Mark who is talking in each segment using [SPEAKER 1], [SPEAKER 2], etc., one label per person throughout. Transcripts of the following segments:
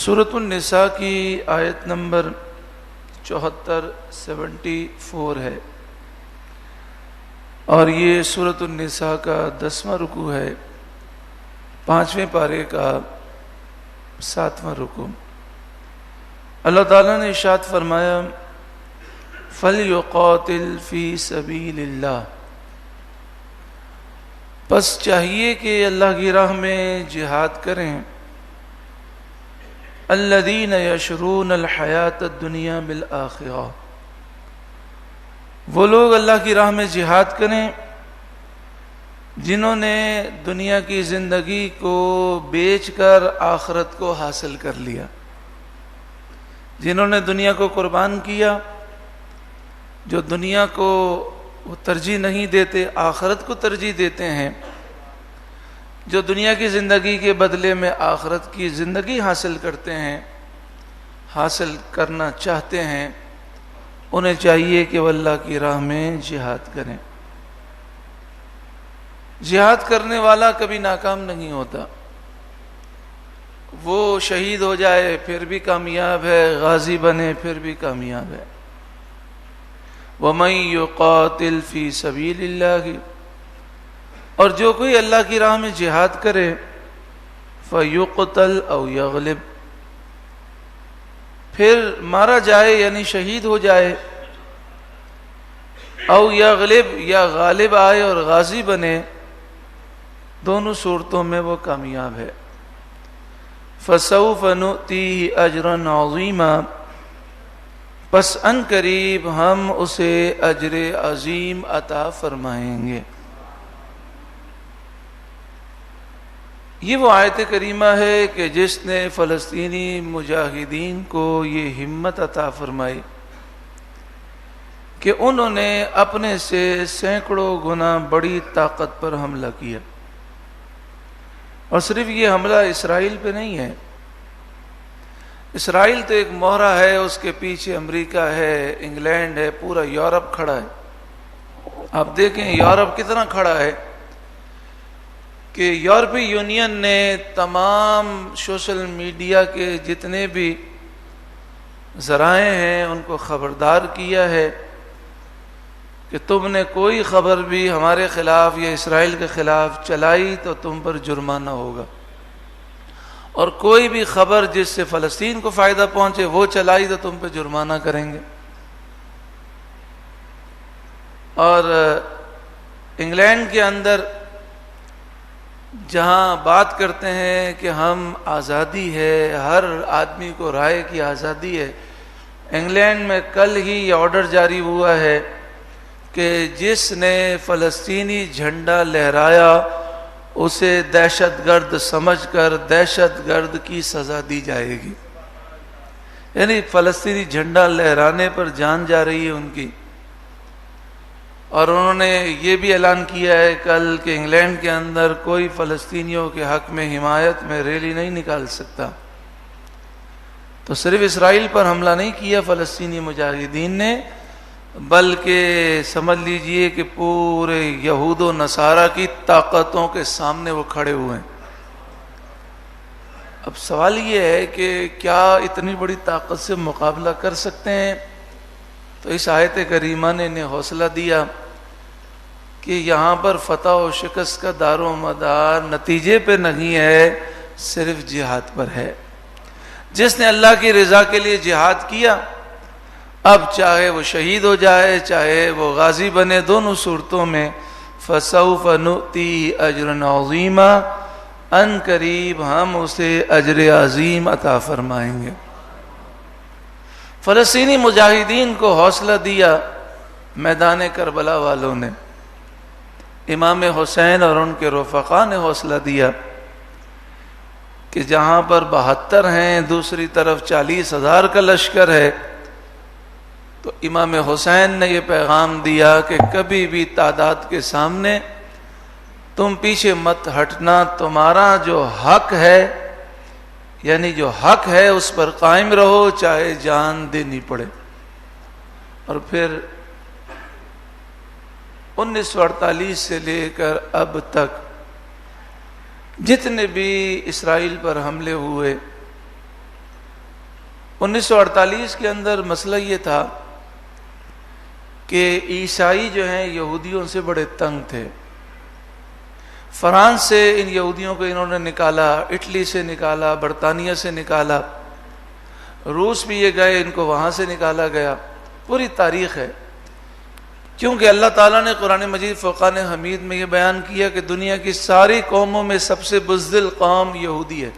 [SPEAKER 1] سورۃ النساء کی آیت نمبر 74 ہے اور یہ سورۃ النساء کا 10واں رکوع ہے، 5ویں پارے کا 7واں رکوع۔ اللہ تعالیٰ نے ارشاد فرمایا فَلْيُقَاتِلْ فِي سَبِيلِ اللَّهِ، پس چاہیے کہ اللہ کی راہ میں جہاد کریں الذین یشرون الحیات الدنیا بالآخرہ، وہ لوگ اللہ کی راہ میں جہاد کریں جنہوں نے دنیا کی زندگی کو بیچ کر آخرت کو حاصل کر لیا، جنہوں نے دنیا کو قربان کیا، جو دنیا کو وہ ترجیح نہیں دیتے، آخرت کو ترجیح دیتے ہیں، جو دنیا کی زندگی کے بدلے میں آخرت کی زندگی حاصل کرتے ہیں، حاصل کرنا چاہتے ہیں، انہیں چاہیے کہ وہ اللہ کی راہ میں جہاد کریں۔ جہاد کرنے والا کبھی ناکام نہیں ہوتا، وہ شہید ہو جائے پھر بھی کامیاب ہے، غازی بنے پھر بھی کامیاب ہے۔ وَمَن يُقَاتِلْ فِي سَبِيلِ اللَّهِ، اور جو کوئی اللہ کی راہ میں جہاد کرے فَيُقْتَلْ أَوْ يَغْلِبْ، پھر مارا جائے یعنی شہید ہو جائے، او یغلب یا غالب آئے اور غازی بنے، دونوں صورتوں میں وہ کامیاب ہے۔ فَسَوْفَ نُؤْتِيهِ أَجْرًا عَظِيمًا، پس ان قریب ہم اسے اجر عظیم عطا فرمائیں گے۔ یہ وہ آیت کریمہ ہے کہ جس نے فلسطینی مجاہدین کو یہ ہمت عطا فرمائی کہ انہوں نے اپنے سے سینکڑوں گنا بڑی طاقت پر حملہ کیا، اور صرف یہ حملہ اسرائیل پہ نہیں ہے، اسرائیل تو ایک مہرہ ہے، اس کے پیچھے امریکہ ہے، انگلینڈ ہے، پورا یورپ کھڑا ہے۔ آپ دیکھیں یورپ کتنا کھڑا ہے کہ یورپی یونین نے تمام سوشل میڈیا کے جتنے بھی ذرائع ہیں ان کو خبردار کیا ہے کہ تم نے کوئی خبر بھی ہمارے خلاف یا اسرائیل کے خلاف چلائی تو تم پر جرمانہ ہوگا، اور کوئی بھی خبر جس سے فلسطین کو فائدہ پہنچے وہ چلائی تو تم پہ جرمانہ کریں گے۔ اور انگلینڈ کے اندر جہاں بات کرتے ہیں کہ ہم آزادی ہے، ہر آدمی کو رائے کی آزادی ہے، انگلینڈ میں کل ہی یہ آرڈر جاری ہوا ہے کہ جس نے فلسطینی جھنڈا لہرایا اسے دہشت گرد سمجھ کر دہشت گرد کی سزا دی جائے گی، یعنی فلسطینی جھنڈا لہرانے پر جان جا رہی ہے ان کی۔ اور انہوں نے یہ بھی اعلان کیا ہے کل کہ انگلینڈ کے اندر کوئی فلسطینیوں کے حق میں حمایت میں ریلی نہیں نکال سکتا۔ تو صرف اسرائیل پر حملہ نہیں کیا فلسطینی مجاہدین نے، بلکہ سمجھ لیجئے کہ پورے یہود و نصارہ کی طاقتوں کے سامنے وہ کھڑے ہوئے ہیں۔ اب سوال یہ ہے کہ کیا اتنی بڑی طاقت سے مقابلہ کر سکتے ہیں؟ تو اس آیت کریمہ نے انہیں حوصلہ دیا کہ یہاں پر فتح و شکست کا دار و مدار نتیجے پہ نہیں ہے، صرف جہاد پر ہے۔ جس نے اللہ کی رضا کے لیے جہاد کیا، اب چاہے وہ شہید ہو جائے چاہے وہ غازی بنے، دونوں صورتوں میں فَسَوْفَ نُؤْتِيهِ أَجْرًا عَظِيمًا، ان قریب ہم اسے اجر عظیم عطا فرمائیں گے۔ فلسطینی مجاہدین کو حوصلہ دیا میدان کربلا والوں نے، امام حسین اور ان کے رفقا نے حوصلہ دیا کہ جہاں پر 72 ہیں دوسری طرف 40,000 کا لشکر ہے، تو امام حسین نے یہ پیغام دیا کہ کبھی بھی تعداد کے سامنے تم پیچھے مت ہٹنا، تمہارا جو حق ہے یعنی جو حق ہے اس پر قائم رہو چاہے جان دینی پڑے۔ اور پھر 1948 سے لے کر اب تک جتنے بھی اسرائیل پر حملے ہوئے 1948 کے اندر مسئلہ یہ تھا کہ عیسائی جو ہیں یہودیوں سے بڑے تنگ تھے. فرانس سے ان یہودیوں کو انہوں نے نکالا، اٹلی سے نکالا، برطانیہ سے نکالا، روس بھی یہ گئے، ان کو وہاں سے نکالا گیا. پوری تاریخ ہے. کیونکہ اللہ تعالیٰ نے قرآن مجید فرقان حمید میں یہ بیان کیا کہ دنیا کی ساری قوموں میں سب سے بزدل قوم یہودی ہے.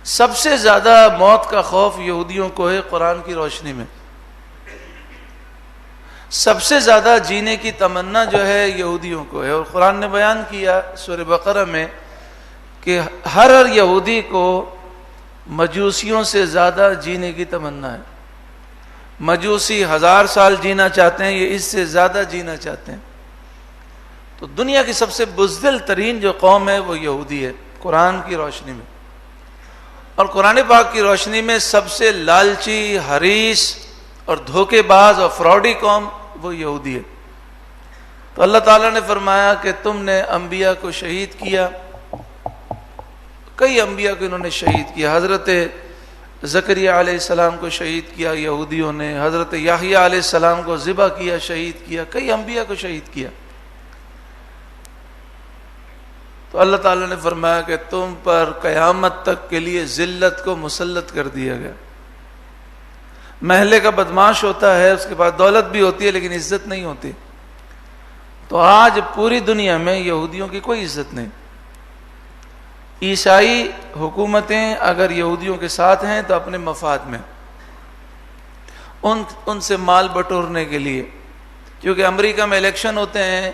[SPEAKER 1] سب سے زیادہ موت کا خوف یہودیوں کو ہے قرآن کی روشنی میں. سب سے زیادہ جینے کی تمنا جو ہے یہودیوں کو ہے. اور قرآن نے بیان کیا سورہ بقرہ میں کہ ہر یہودی کو مجوسیوں سے زیادہ جینے کی تمنا ہے. مجوسی 1000 سال جینا چاہتے ہیں، یہ اس سے زیادہ جینا چاہتے ہیں. تو دنیا کی سب سے بزدل ترین جو قوم ہے وہ یہودی ہے قرآن کی روشنی میں. اور قرآن پاک کی روشنی میں سب سے لالچی، حریص اور دھوکے باز اور فراڈی قوم وہ یہودی ہے. تو اللہ تعالیٰ نے فرمایا کہ تم نے انبیاء کو شہید کیا. کئی انبیاء کو انہوں نے شہید کیا. حضرت زکریا علیہ السلام کو شہید کیا یہودیوں نے، حضرت یحییٰ علیہ السلام کو ذبح کیا، شہید کیا، کئی انبیاء کو شہید کیا. تو اللہ تعالیٰ نے فرمایا کہ تم پر قیامت تک کے لیے ذلت کو مسلط کر دیا گیا. محلے کا بدماش ہوتا ہے، اس کے پاس دولت بھی ہوتی ہے لیکن عزت نہیں ہوتی. تو آج پوری دنیا میں یہودیوں کی کوئی عزت نہیں. عیسائی حکومتیں اگر یہودیوں کے ساتھ ہیں تو اپنے مفاد میں، ان سے مال بٹورنے کے لیے. کیونکہ امریکہ میں الیکشن ہوتے ہیں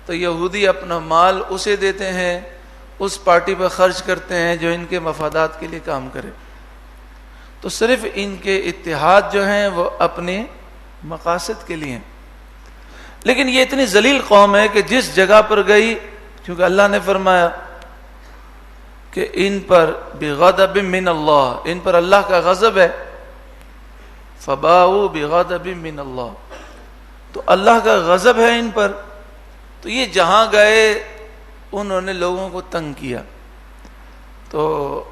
[SPEAKER 1] تو یہودی اپنا مال اسے دیتے ہیں، اس پارٹی پر خرچ کرتے ہیں جو ان کے مفادات کے لیے کام کرے. تو صرف ان کے اتحاد جو ہیں وہ اپنے مقاصد کے لیے ہیں. لیکن یہ اتنی ذلیل قوم ہے کہ جس جگہ پر گئی، کیونکہ اللہ نے فرمایا کہ ان پر بغضب من اللہ، ان پر اللہ کا غضب ہے. فباؤوا بغضب من اللہ، تو اللہ کا غضب ہے ان پر. تو یہ جہاں گئے انہوں نے لوگوں کو تنگ کیا. تو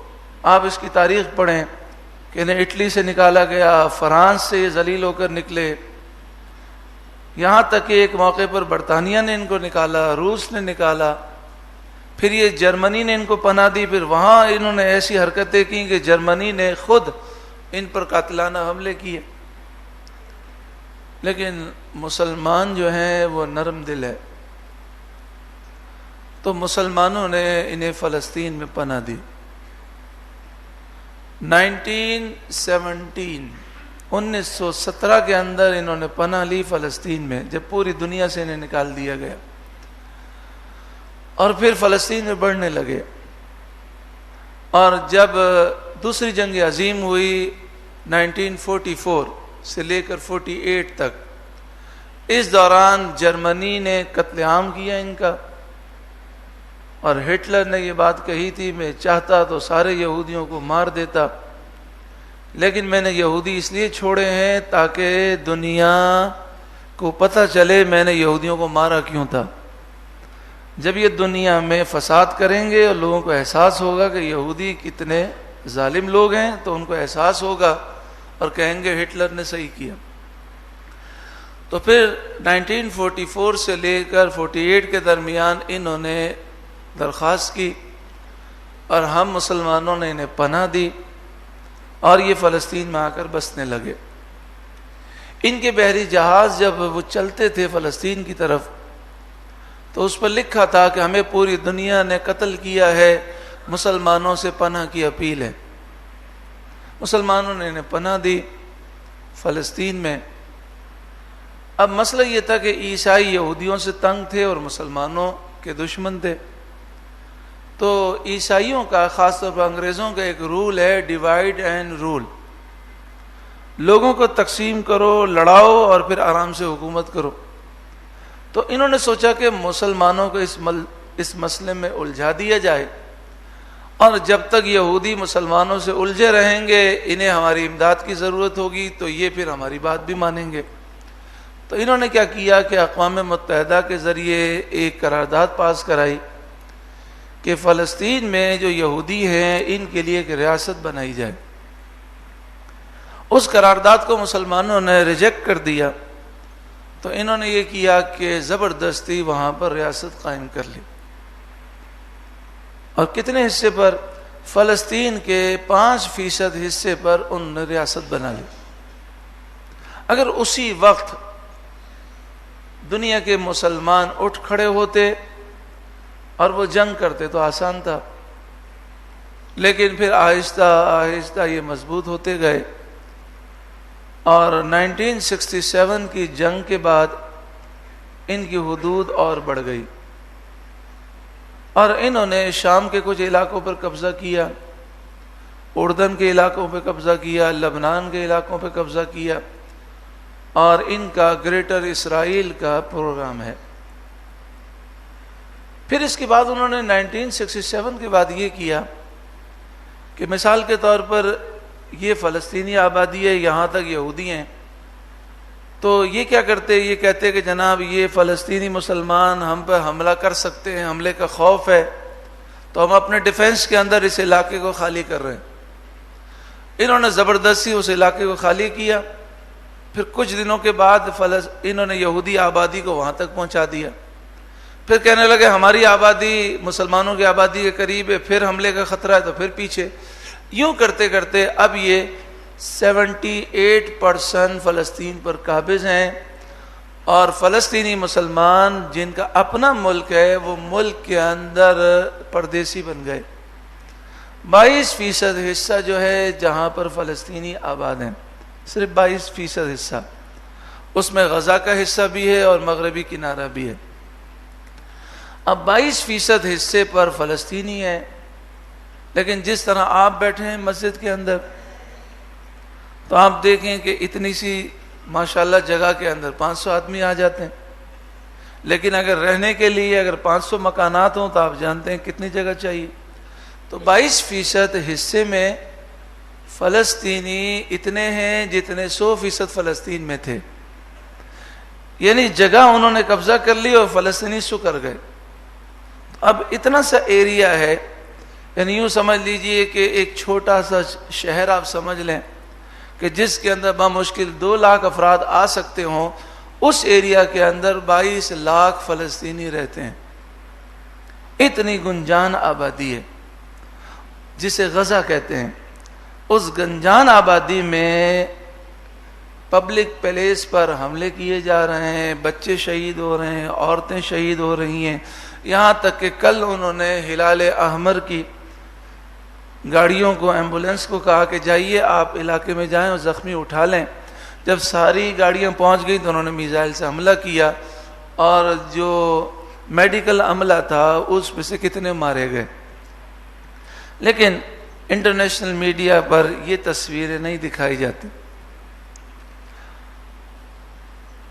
[SPEAKER 1] آپ اس کی تاریخ پڑھیں کہ انہیں اٹلی سے نکالا گیا، فرانس سے ذلیل ہو کر نکلے، یہاں تک کہ ایک موقع پر برطانیہ نے ان کو نکالا، روس نے نکالا، پھر یہ جرمنی نے ان کو پناہ دی. پھر وہاں انہوں نے ایسی حرکتیں کی کہ جرمنی نے خود ان پر قاتلانہ حملے کیے. لیکن مسلمان جو ہیں وہ نرم دل ہے، تو مسلمانوں نے انہیں فلسطین میں پناہ دی. 1917 کے اندر انہوں نے پناہ لی فلسطین میں، جب پوری دنیا سے انہیں نکال دیا گیا. اور پھر فلسطین میں بڑھنے لگے. اور جب دوسری جنگ عظیم ہوئی 1944 سے لے کر 48 تک، اس دوران جرمنی نے قتل عام کیا ان کا. اور ہٹلر نے یہ بات کہی تھی میں چاہتا تو سارے یہودیوں کو مار دیتا، لیکن میں نے یہودی اس لیے چھوڑے ہیں تاکہ دنیا کو پتہ چلے میں نے یہودیوں کو مارا کیوں تھا. جب یہ دنیا میں فساد کریں گے اور لوگوں کو احساس ہوگا کہ یہودی کتنے ظالم لوگ ہیں تو ان کو احساس ہوگا اور کہیں گے ہٹلر نے صحیح کیا. تو پھر 1944 سے لے کر 48 کے درمیان انہوں نے درخواست کی اور ہم مسلمانوں نے انہیں پناہ دی اور یہ فلسطین میں آ کر بسنے لگے. ان کے بحری جہاز جب وہ چلتے تھے فلسطین کی طرف تو اس پر لکھا تھا کہ ہمیں پوری دنیا نے قتل کیا ہے، مسلمانوں سے پناہ کی اپیل ہے. مسلمانوں نے انہیں پناہ دی فلسطین میں. اب مسئلہ یہ تھا کہ عیسائی یہودیوں سے تنگ تھے اور مسلمانوں کے دشمن تھے. تو عیسائیوں کا، خاص طور پر انگریزوں کا ایک رول ہے ڈیوائڈ اینڈ رول. لوگوں کو تقسیم کرو، لڑاؤ اور پھر آرام سے حکومت کرو. تو انہوں نے سوچا کہ مسلمانوں کو اس مسئلے میں الجھا دیا جائے، اور جب تک یہودی مسلمانوں سے الجھے رہیں گے انہیں ہماری امداد کی ضرورت ہوگی تو یہ پھر ہماری بات بھی مانیں گے. تو انہوں نے کیا کیا کہ اقوام متحدہ کے ذریعے ایک قرارداد پاس کرائی کہ فلسطین میں جو یہودی ہیں ان کے لیے ایک ریاست بنائی جائے. اس قرارداد کو مسلمانوں نے ریجیکٹ کر دیا، تو انہوں نے یہ کیا کہ زبردستی وہاں پر ریاست قائم کر لی. اور کتنے حصے پر؟ فلسطین کے 5% حصے پر ان نے ریاست بنا لی. اگر اسی وقت دنیا کے مسلمان اٹھ کھڑے ہوتے اور وہ جنگ کرتے تو آسان تھا، لیکن پھر آہستہ آہستہ یہ مضبوط ہوتے گئے، اور 1967 کی جنگ کے بعد ان کی حدود اور بڑھ گئی، اور انہوں نے شام کے کچھ علاقوں پر قبضہ کیا، اردن کے علاقوں پہ قبضہ کیا، لبنان کے علاقوں پہ قبضہ کیا، اور ان کا گریٹر اسرائیل کا پروگرام ہے. پھر اس کے بعد انہوں نے 1967 کے بعد یہ کیا کہ مثال کے طور پر یہ فلسطینی آبادی ہے، یہاں تک یہودی ہیں، تو یہ کیا کرتے؟ یہ کہتے کہ جناب یہ فلسطینی مسلمان ہم پہ حملہ کر سکتے ہیں، حملے کا خوف ہے، تو ہم اپنے ڈیفنس کے اندر اس علاقے کو خالی کر رہے ہیں. انہوں نے زبردستی اس علاقے کو خالی کیا. پھر کچھ دنوں کے بعد انہوں نے یہودی آبادی کو وہاں تک پہنچا دیا. پھر کہنے لگے ہماری آبادی مسلمانوں کی آبادی کے قریب ہے، پھر حملے کا خطرہ ہے تو پھر پیچھے. یوں کرتے کرتے اب یہ 78% فلسطین پر قابض ہیں، اور فلسطینی مسلمان جن کا اپنا ملک ہے وہ ملک کے اندر پردیسی بن گئے. 22% حصہ جو ہے جہاں پر فلسطینی آباد ہیں، صرف 22% حصہ، اس میں غزہ کا حصہ بھی ہے اور مغربی کنارہ بھی ہے. اب 22% حصے پر فلسطینی ہے، لیکن جس طرح آپ بیٹھے ہیں مسجد کے اندر تو آپ دیکھیں کہ اتنی سی ماشاءاللہ جگہ کے اندر 500 آدمی آ جاتے ہیں، لیکن اگر رہنے کے لیے اگر 500 مکانات ہوں تو آپ جانتے ہیں کتنی جگہ چاہیے. تو 22% حصے میں فلسطینی اتنے ہیں جتنے 100% فلسطین میں تھے، یعنی جگہ انہوں نے قبضہ کر لی اور فلسطینی سکر گئے. اب اتنا سا ایریا ہے، یعنی یوں سمجھ لیجئے کہ ایک چھوٹا سا شہر آپ سمجھ لیں کہ جس کے اندر بمشکل 2 لاکھ افراد آ سکتے ہوں، اس ایریا کے اندر 22 لاکھ فلسطینی رہتے ہیں. اتنی گنجان آبادی ہے جسے غزہ کہتے ہیں. اس گنجان آبادی میں پبلک پلیس پر حملے کیے جا رہے ہیں، بچے شہید ہو رہے ہیں، عورتیں شہید ہو رہی ہیں. یہاں تک کہ کل انہوں نے ہلال احمر کی گاڑیوں کو، ایمبولینس کو کہا کہ جائیے آپ علاقے میں جائیں اور زخمی اٹھا لیں. جب ساری گاڑیاں پہنچ گئی تو انہوں نے میزائل سے حملہ کیا، اور جو میڈیکل عملہ تھا اس میں سے کتنے مارے گئے. لیکن انٹرنیشنل میڈیا پر یہ تصویریں نہیں دکھائی جاتی.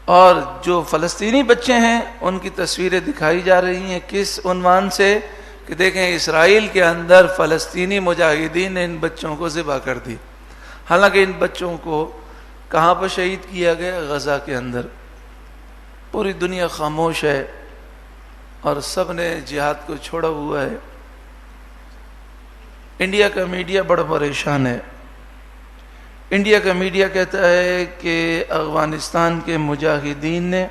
[SPEAKER 1] اور جو فلسطینی بچے ہیں ان کی تصویریں دکھائی جا رہی ہیں. کس عنوان سے؟ کہ دیکھیں اسرائیل کے اندر فلسطینی مجاہدین نے ان بچوں کو ذبح کر دی. حالانکہ ان بچوں کو کہاں پر شہید کیا گیا؟ غزہ کے اندر. پوری دنیا خاموش ہے اور سب نے جہاد کو چھوڑا ہوا ہے. انڈیا کا میڈیا بڑا پریشان ہے. انڈیا کا میڈیا کہتا ہے کہ افغانستان کے مجاہدین نے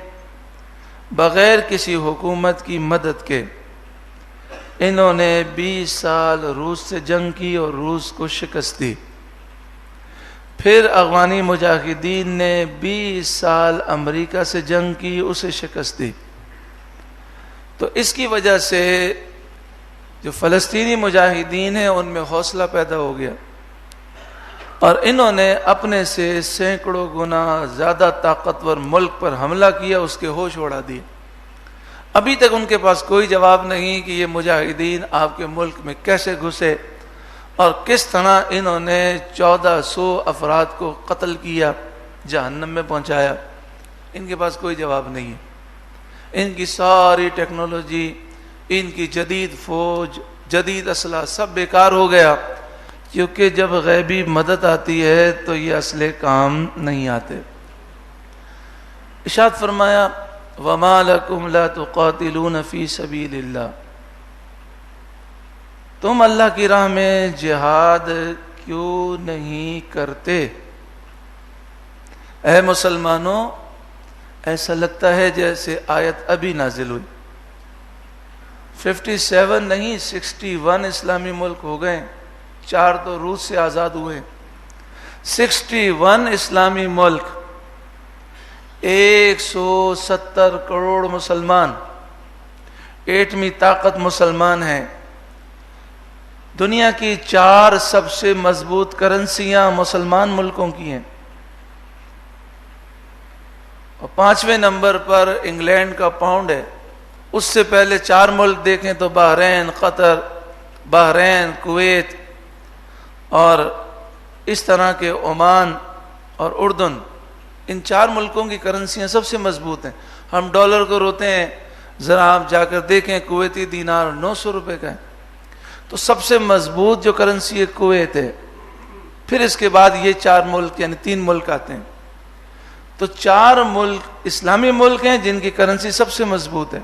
[SPEAKER 1] بغیر کسی حکومت کی مدد کے انہوں نے 20 سال روس سے جنگ کی اور روس کو شکست دی. پھر افغانی مجاہدین نے 20 سال امریکہ سے جنگ کی، اسے شکست دی. تو اس کی وجہ سے جو فلسطینی مجاہدین ہیں ان میں حوصلہ پیدا ہو گیا، اور انہوں نے اپنے سے سینکڑوں گنا زیادہ طاقتور ملک پر حملہ کیا، اس کے ہوش اڑا دیے. ابھی تک ان کے پاس کوئی جواب نہیں کہ یہ مجاہدین آپ کے ملک میں کیسے گھسے اور کس طرح انہوں نے 1400 افراد کو قتل کیا، جہنم میں پہنچایا. ان کے پاس کوئی جواب نہیں ہے. ان کی ساری ٹیکنالوجی، ان کی جدید فوج، جدید اسلحہ سب بیکار ہو گیا، کیونکہ جب غیبی مدد آتی ہے تو یہ اسلحے کام نہیں آتے. ارشاد فرمایا وَمَا لَكُمْ لَا تُقَاتِلُونَ فِي سَبِيلِ اللَّهِ، تم اللہ کی راہ میں جہاد کیوں نہیں کرتے؟ اے مسلمانوں، ایسا لگتا ہے جیسے آیت ابھی نازل ہوئی. 57 نہیں 61 اسلامی ملک ہو گئے، 4 تو روس سے آزاد ہوئے. 61 اسلامی ملک، 170 کروڑ مسلمان، ایٹمی طاقت مسلمان ہیں. دنیا کی 4 سب سے مضبوط کرنسیاں مسلمان ملکوں کی ہیں، اور 5ویں نمبر پر انگلینڈ کا پاؤنڈ ہے. اس سے پہلے 4 ملک دیکھیں تو بحرین، قطر، بحرین، کویت اور اس طرح کے عمان اور اردن، ان 4 ملکوں کی کرنسیاں سب سے مضبوط ہیں. ہم ڈالر کو روتے ہیں، ذرا آپ جا کر دیکھیں کویتی دینار 900 روپے کا ہے. تو سب سے مضبوط جو کرنسی ہے کویت ہے. پھر اس کے بعد یہ 4 ملک یعنی 3 ملک آتے ہیں. تو 4 ملک اسلامی ملک ہیں جن کی کرنسی سب سے مضبوط ہے.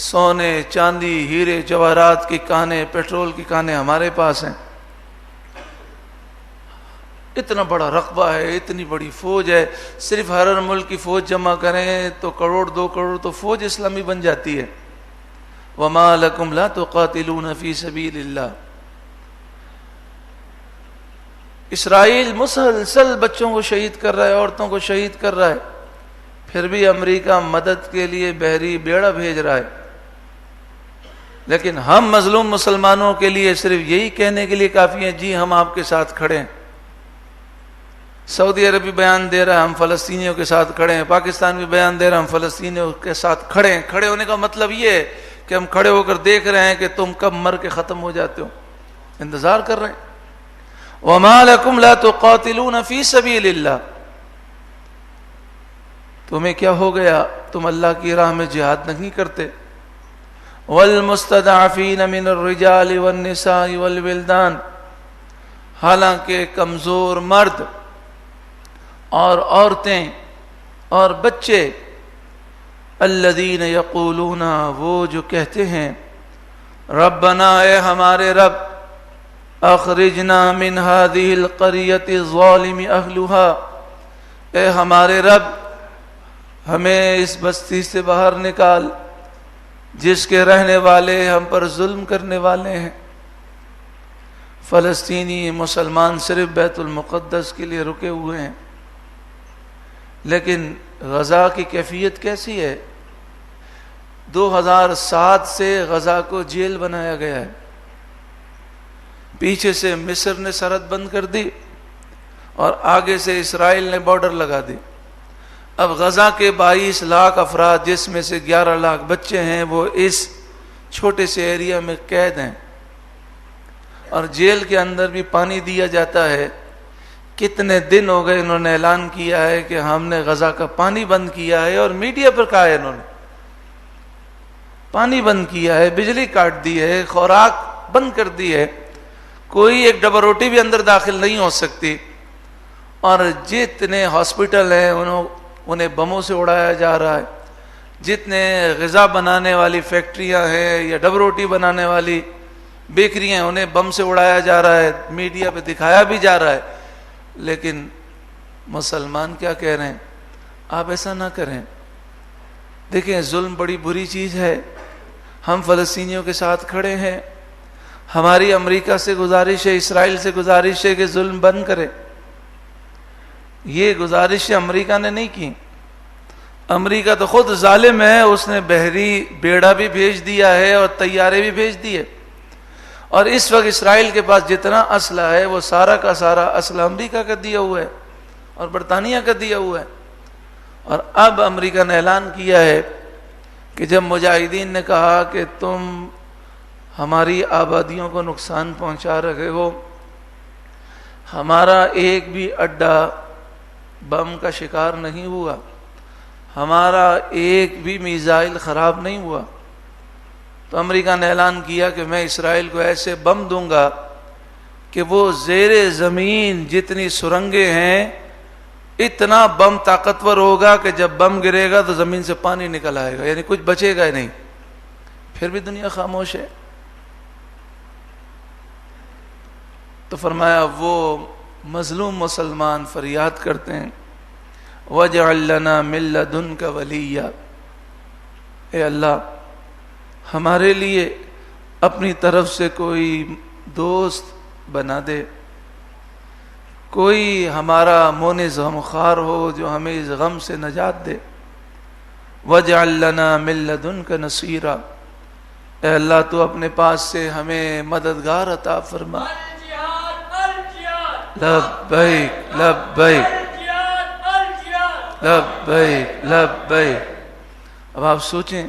[SPEAKER 1] سونے، چاندی، ہیرے جواہرات کی کانیں، پیٹرول کی کانیں ہمارے پاس ہیں. اتنا بڑا رقبہ ہے، اتنی بڑی فوج ہے. صرف ہر ملک کی فوج جمع کریں تو 1 کروڑ 2 کروڑ تو فوج اسلامی بن جاتی ہے. وَمَا لَكُمْ لَا تُقَاتِلُونَ فِي سَبِيلِ اللَّهِ. اسرائیل مسلسل بچوں کو شہید کر رہا ہے، عورتوں کو شہید کر رہا ہے، پھر بھی امریکہ مدد کے لیے بحری بیڑا بھیج رہا ہے. لیکن ہم مظلوم مسلمانوں کے لیے صرف یہی کہنے کے لیے کافی ہیں، جی ہم آپ کے ساتھ کھڑے ہیں. سعودی عرب بھی بیان دے رہا ہے ہم فلسطینیوں کے ساتھ کھڑے ہیں، پاکستان بھی بیان دے رہا ہے ہم فلسطینیوں کے ساتھ کھڑے ہیں. کھڑے ہونے کا مطلب یہ ہے کہ ہم کھڑے ہو کر دیکھ رہے ہیں کہ تم کب مر کے ختم ہو جاتے ہو، انتظار کر رہے ہیں. وَمَا لَكُمْ لَا تُقَاتِلُونَ فِي سَبِيلِ اللَّهِ. تمہیں کیا ہو گیا، تم اللہ کی راہ میں جہاد نہیں کرتے. وَالْمُسْتَضْعَفِينَ مِنَ الرِّجَالِ وَالنِّسَاءِ وَالْوِلْدَانِ. حالانکہ کمزور مرد اور عورتیں اور بچے، الذین یقولون، وہ جو کہتے ہیں، ربنا، اے ہمارے رب، اخرجنا من هذه القریۃ الظالم اہلها، اے ہمارے رب ہمیں اس بستی سے باہر نکال جس کے رہنے والے ہم پر ظلم کرنے والے ہیں. فلسطینی مسلمان صرف بیت المقدس کے لیے رکے ہوئے ہیں، لیکن غزہ کی کیفیت کیسی ہے؟ 2007 سے غزہ کو جیل بنایا گیا ہے. پیچھے سے مصر نے سرحد بند کر دی اور آگے سے اسرائیل نے بارڈر لگا دی. اب غزہ کے 22 لاکھ افراد جس میں سے 11 لاکھ بچے ہیں وہ اس چھوٹے سے ایریا میں قید ہیں، اور جیل کے اندر بھی پانی دیا جاتا ہے. کتنے دن ہو گئے انہوں نے اعلان کیا ہے کہ ہم نے غزہ کا پانی بند کیا ہے، اور میڈیا پر کہا ہے انہوں نے پانی بند کیا ہے، بجلی کاٹ دی ہے، خوراک بند کر دی ہے، کوئی ایک ڈبہ روٹی بھی اندر داخل نہیں ہو سکتی. اور جتنے ہاسپٹل ہیں انہیں بموں سے اڑایا جا رہا ہے. جتنے غذا بنانے والی فیکٹریاں ہیں یا ڈبہ روٹی بنانے والی بیکریاں ہیں انہیں بم سے اڑایا جا رہا ہے، میڈیا پہ دکھایا بھی جا رہا ہے. لیکن مسلمان کیا کہہ رہے ہیں؟ آپ ایسا نہ کریں. دیکھیں ظلم بڑی بری چیز ہے. ہم فلسطینیوں کے ساتھ کھڑے ہیں. ہماری امریکہ سے گزارش ہے، اسرائیل سے گزارش ہے کہ ظلم بند کرے. یہ گزارش امریکہ نے نہیں کی. امریکہ تو خود ظالم ہے، اس نے بحری بیڑا بھی بھیج دیا ہے اور طیارے بھی بھیج دیے. اور اس وقت اسرائیل کے پاس جتنا اسلحہ ہے وہ سارا کا سارا اسلحہ امریکہ کا دیا ہوا ہے اور برطانیہ کا دیا ہوا ہے. اور اب امریکہ نے اعلان کیا ہے کہ جب مجاہدین نے کہا کہ تم ہماری آبادیوں کو نقصان پہنچا رہے ہو، ہمارا ایک بھی اڈا بم کا شکار نہیں ہوا، ہمارا ایک بھی میزائل خراب نہیں ہوا، تو امریکہ نے اعلان کیا کہ میں اسرائیل کو ایسے بم دوں گا کہ وہ زیر زمین جتنی سرنگیں ہیں اتنا بم طاقتور ہوگا کہ جب بم گرے گا تو زمین سے پانی نکل آئے گا، یعنی کچھ بچے گا ہی نہیں. پھر بھی دنیا خاموش ہے. تو فرمایا وہ مظلوم مسلمان فریاد کرتے ہیں وَاجْعَلْ لَنَا مِن لَّدُنْكَ وَلِيًّا، اے اللہ ہمارے لیے اپنی طرف سے کوئی دوست بنا دے، کوئی ہمارا مونس غمخوار ہو جو ہمیں اس غم سے نجات دے۔ وَاجْعَلْ لَنَا مِن لَّدُنْكَ نَصِيرًا، اے اللہ تو اپنے پاس سے ہمیں مددگار عطا فرما۔ لبیک لبیک لبیک لبیک۔ اب آپ سوچیں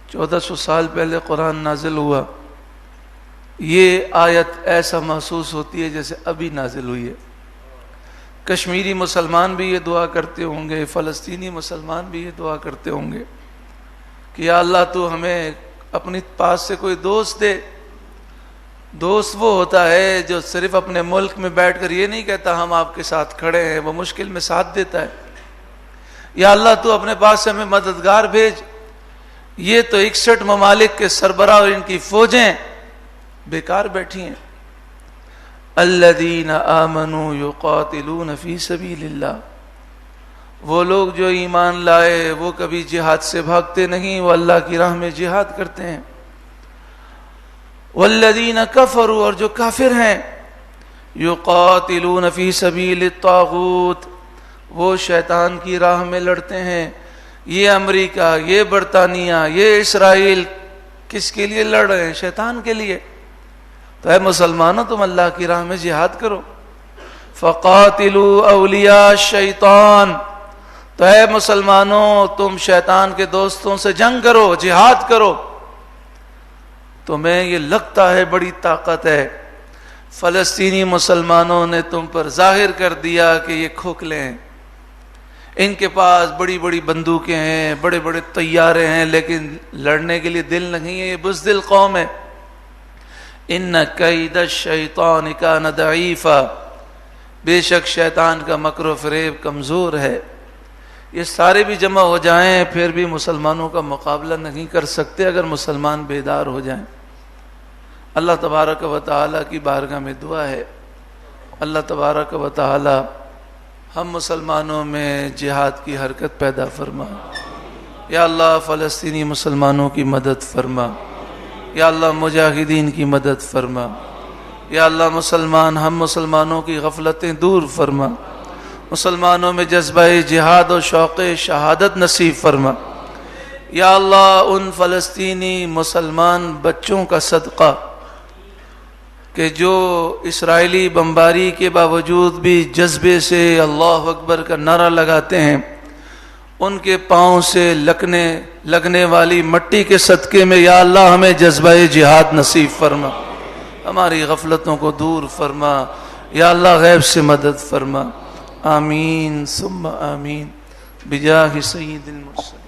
[SPEAKER 1] 1400 سال پہلے قرآن نازل ہوا، یہ آیت ایسا محسوس ہوتی ہے جیسے ابھی نازل ہوئی ہے۔ کشمیری مسلمان بھی یہ دعا کرتے ہوں گے، فلسطینی مسلمان بھی یہ دعا کرتے ہوں گے کہ یا اللہ تو ہمیں اپنی پاس سے کوئی دوست دے۔ دوست وہ ہوتا ہے جو صرف اپنے ملک میں بیٹھ کر یہ نہیں کہتا ہم آپ کے ساتھ کھڑے ہیں، وہ مشکل میں ساتھ دیتا ہے۔ یا اللہ تو اپنے پاس سے ہمیں مددگار بھیج۔ یہ تو 61 ممالک کے سربراہ اور ان کی فوجیں بیکار بیٹھی ہیں۔ الذین آمنوا یقاتلون فی سبیل اللہ، وہ لوگ جو ایمان لائے وہ کبھی جہاد سے بھاگتے نہیں، وہ اللہ کی راہ میں جہاد کرتے ہیں۔ والذین کفروا، اور جو کافر ہیں، یقاتلون فی سبیل الطاغوت، وہ شیطان کی راہ میں لڑتے ہیں۔ یہ امریکہ، یہ برطانیہ، یہ اسرائیل کس کے لیے لڑ رہے ہیں؟ شیطان کے لیے۔ تو اے مسلمانوں تم اللہ کی راہ میں جہاد کرو۔ فقاتلوا اولیاء الشیطان، تو اے مسلمانوں تم شیطان کے دوستوں سے جنگ کرو، جہاد کرو۔ تمہیں یہ لگتا ہے بڑی طاقت ہے، فلسطینی مسلمانوں نے تم پر ظاہر کر دیا کہ یہ کھوکھلے ہیں، ان کے پاس بڑی بڑی بندوقیں ہیں، بڑے بڑے طیارے ہیں، لیکن لڑنے کے لیے دل نہیں ہے، یہ بزدل قوم ہے۔ ان کید الشیطان کان ضعیفا، بے شک شیطان کا مکر و فریب کمزور ہے۔ یہ سارے بھی جمع ہو جائیں پھر بھی مسلمانوں کا مقابلہ نہیں کر سکتے اگر مسلمان بیدار ہو جائیں۔ اللہ تبارک و تعالی کی بارگاہ میں دعا ہے، اللہ تبارک و تعالی ہم مسلمانوں میں جہاد کی حرکت پیدا فرما۔ یا اللہ فلسطینی مسلمانوں کی مدد فرما، یا اللہ مجاہدین کی مدد فرما، یا اللہ ہم مسلمانوں کی غفلتیں دور فرما، مسلمانوں میں جذبہ جہاد و شوق شہادت نصیب فرما۔ یا اللہ ان فلسطینی مسلمان بچوں کا صدقہ کہ جو اسرائیلی بمباری کے باوجود بھی جذبے سے اللہ اکبر کا نعرہ لگاتے ہیں، ان کے پاؤں سے لگنے والی مٹی کے صدقے میں یا اللہ ہمیں جذبہ جہاد نصیب فرما، ہماری غفلتوں کو دور فرما، یا اللہ غیب سے مدد فرما۔ آمین ثم آمین بجاہ سید المرسلین۔